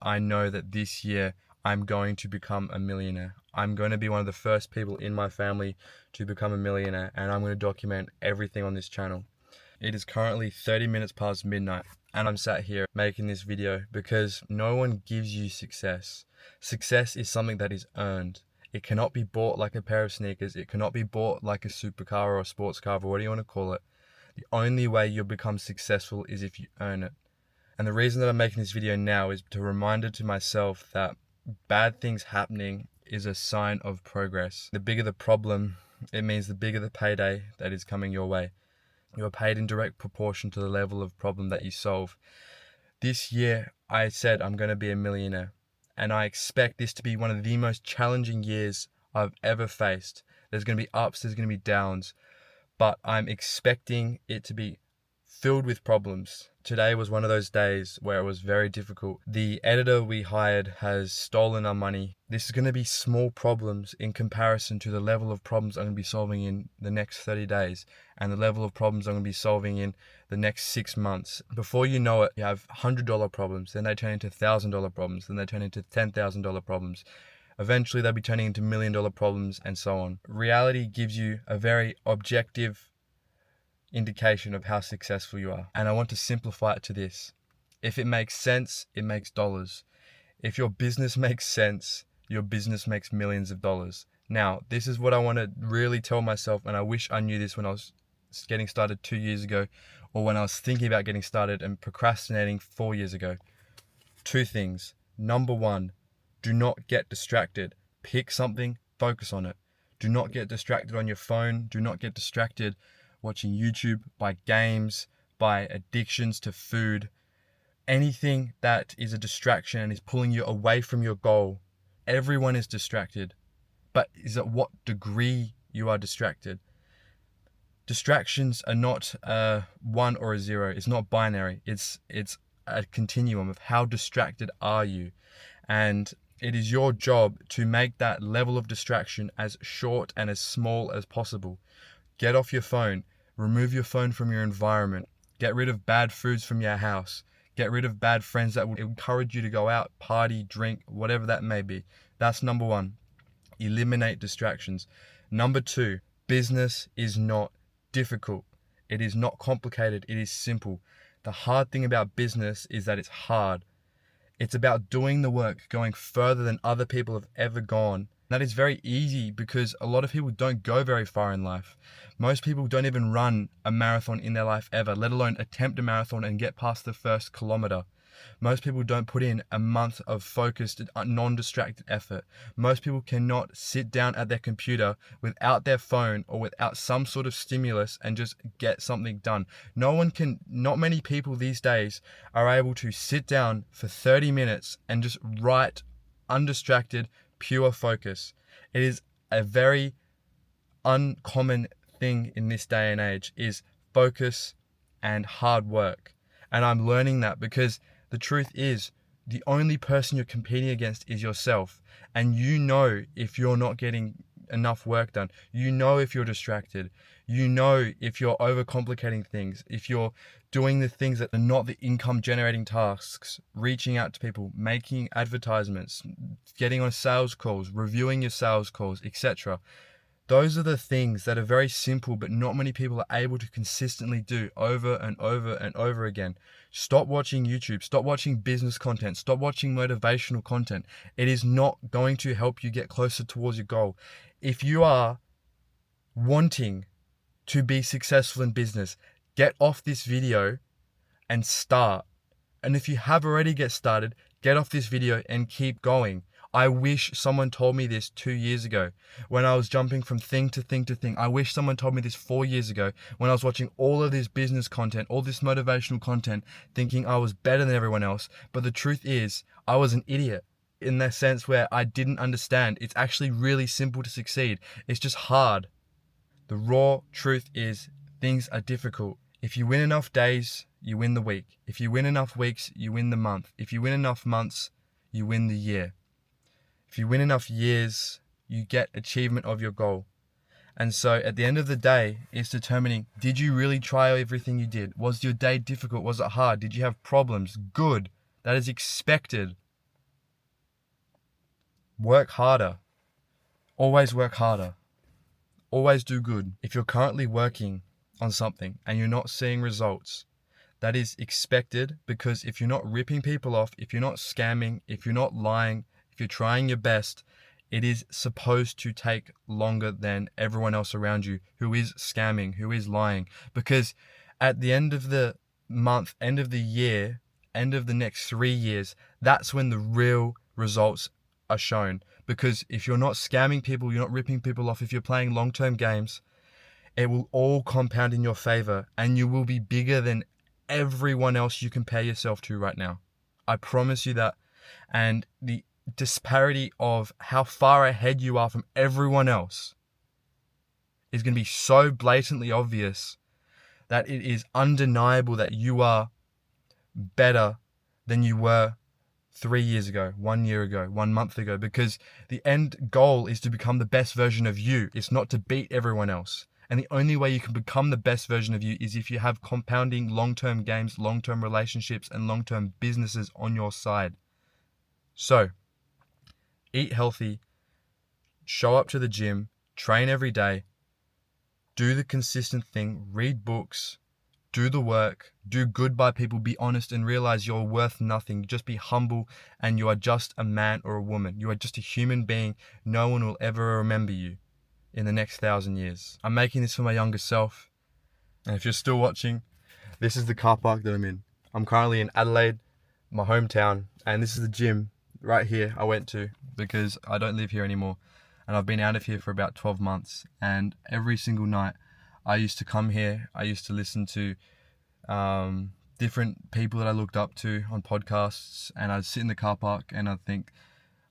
I know that this year I'm going to become a millionaire. I'm going to be one of the first people in my family to become a millionaire, and I'm going to document everything on this channel. It is currently 30 minutes past midnight, and I'm sat here making this video because no one gives you success. Success is something that is earned. It cannot be bought like a pair of sneakers. It cannot be bought like a supercar or a sports car, or what do you want to call it. The only way you'll become successful is if you earn it. And the reason that I'm making this video now is to remind it to myself that bad things happening is a sign of progress. The bigger the problem, it means the bigger the payday that is coming your way. You are paid in direct proportion to the level of problem that you solve. This year, I said I'm going to be a millionaire, and I expect this to be one of the most challenging years I've ever faced. There's going to be ups, there's going to be downs, but I'm expecting it to be filled with problems. Today was one of those days where it was very difficult. The editor we hired has stolen our money. This is going to be small problems in comparison to the level of problems I'm going to be solving in the next 30 days and the level of problems I'm going to be solving in the next 6 months. Before you know it, you have $100 problems, then they turn into $1,000 problems, then they turn into $10,000 problems. Eventually they'll be turning into $1 million problems, and so on. Reality gives you a very objective indication of how successful you are. And I want to simplify it to this. If it makes sense, it makes dollars. If your business makes sense, your business makes millions of dollars. Now, this is what I want to really tell myself, and I wish I knew this when I was getting started 2 years ago, or when I was thinking about getting started and procrastinating 4 years ago. 2 things. Number 1, do not get distracted. Pick something, focus on it. Do not get distracted on your phone. Do not get distracted watching YouTube, by games, by addictions to food. Anything that is a distraction and is pulling you away from your goal. Everyone is distracted, but is at what degree you are distracted. Distractions are not a 1 or a 0. It's not binary. It's a continuum of how distracted are you. And it is your job to make that level of distraction as short and as small as possible. Get off your phone. Remove your phone from your environment. Get rid of bad foods from your house. Get rid of bad friends that would encourage you to go out, party, drink, whatever that may be. That's number 1. Eliminate distractions. Number 2, business is not difficult. It is not complicated. It is simple. The hard thing about business is that it's hard. It's about doing the work, going further than other people have ever gone. That is very easy because a lot of people don't go very far in life. Most people don't even run a marathon in their life ever, let alone attempt a marathon and get past the first kilometer. Most people don't put in a month of focused, non-distracted effort. Most people cannot sit down at their computer without their phone or without some sort of stimulus and just get something done. Not many people these days are able to sit down for 30 minutes and just write undistracted, pure focus. It is a very uncommon thing in this day and age, is focus and hard work. And I'm learning that because the truth is, the only person you're competing against is yourself. And you know if you're not getting enough work done. You know if you're distracted. You know if you're overcomplicating things. If you're doing the things that are not the income generating tasks, reaching out to people, making advertisements, getting on sales calls, reviewing your sales calls, etc. Those are the things that are very simple, but not many people are able to consistently do over and over and over again. Stop watching YouTube. Stop watching business content. Stop watching motivational content. It is not going to help you get closer towards your goal. If you are wanting to be successful in business, get off this video and start. And if you have already get started, get off this video and keep going. I wish someone told me this 2 years ago when I was jumping from thing to thing to thing. I wish someone told me this 4 years ago when I was watching all of this business content, all this motivational content, thinking I was better than everyone else. But the truth is, I was an idiot in the sense where I didn't understand. It's actually really simple to succeed. It's just hard. The raw truth is, things are difficult. If you win enough days, you win the week. If you win enough weeks, you win the month. If you win enough months, you win the year. If you win enough years, you get achievement of your goal. And so at the end of the day, it's determining, did you really try everything you did? Was your day difficult? Was it hard? Did you have problems? Good. That is expected. Work harder. Always work harder. Always do good. If you're currently working on something and you're not seeing results, that is expected, because if you're not ripping people off, if you're not scamming, if you're not lying, if you're trying your best, it is supposed to take longer than everyone else around you who is scamming, who is lying. Because at the end of the month, end of the year, end of the next 3 years, that's when the real results are shown. Because if you're not scamming people, you're not ripping people off, if you're playing long-term games, it will all compound in your favor and you will be bigger than everyone else you compare yourself to right now. I promise you that. And the disparity of how far ahead you are from everyone else is going to be so blatantly obvious that it is undeniable that you are better than you were 3 years ago, 1 year ago, 1 month ago, because the end goal is to become the best version of you. It's not to beat everyone else. And the only way you can become the best version of you is if you have compounding long-term games, long-term relationships, and long-term businesses on your side. So, eat healthy, show up to the gym, train every day, do the consistent thing, read books, do the work, do good by people, be honest, and realize you're worth nothing. Just be humble, and you are just a man or a woman. You are just a human being. No one will ever remember you in the next 1,000 years. I'm making this for my younger self. And if you're still watching, this is the car park that I'm in. I'm currently in Adelaide, my hometown, and this is the gym right here I went to because I don't live here anymore. And I've been out of here for about 12 months. And every single night I used to come here. I used to listen to different people that I looked up to on podcasts. And I'd sit in the car park and I'd think,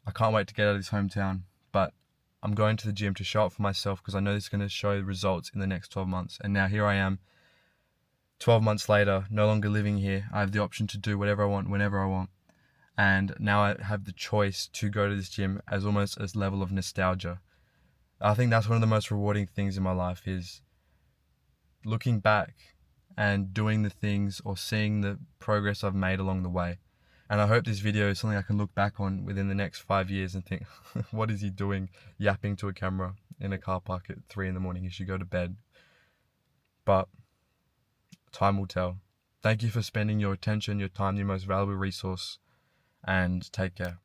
I can't wait to get out of this hometown. But I'm going to the gym to show up for myself because I know this is going to show results in the next 12 months. And now here I am, 12 months later, no longer living here. I have the option to do whatever I want, whenever I want. And now I have the choice to go to this gym as almost a level of nostalgia. I think that's one of the most rewarding things in my life, is looking back and doing the things or seeing the progress I've made along the way. And I hope this video is something I can look back on within the next 5 years and think, what is he doing yapping to a camera in a car park at 3 a.m? He should go to bed. But time will tell. Thank you for spending your attention, your time, your most valuable resource, and take care.